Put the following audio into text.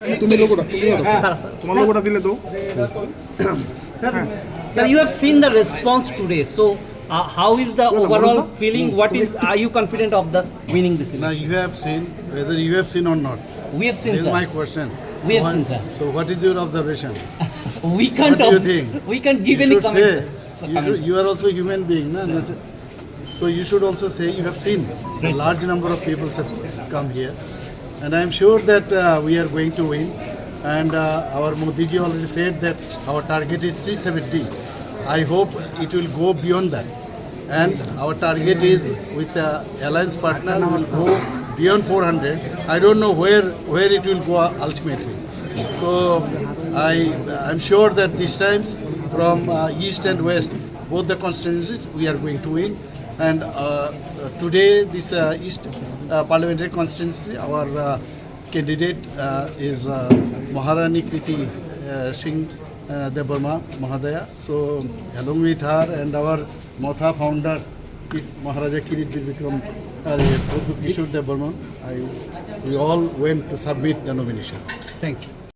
তুমি লোগোটা তোমার লোগোটা দিলে তো Sir, you have seen the response today. So, how is the overall feeling? What is? Are you confident of the winning this Now election? you have seen, whether you have seen or not. We have seen, This is sir. my question. We have seen, sir. So what is your observation? We can't. What do you obs- think? We can't give You any should comments. say, you are also a human being, na? So you should also say you have seen a large number of people have come here, and I am sure that we are going to win. And our Modi ji already said that our target is 370. I hope it will go beyond that. And our target is with the alliance partner will go beyond 400. I don't know where it will go ultimately. So I'm sure that this time from east and west, both the constituencies, we are going to win. And today, this east parliamentary constituency, our candidate is Maharani Kriti Singh Debarma Mahadaya. So along with her and our Motha founder, Maharaja Kirit Vikram Pradut Kishore Debarma, we all went to submit the nomination. Thanks.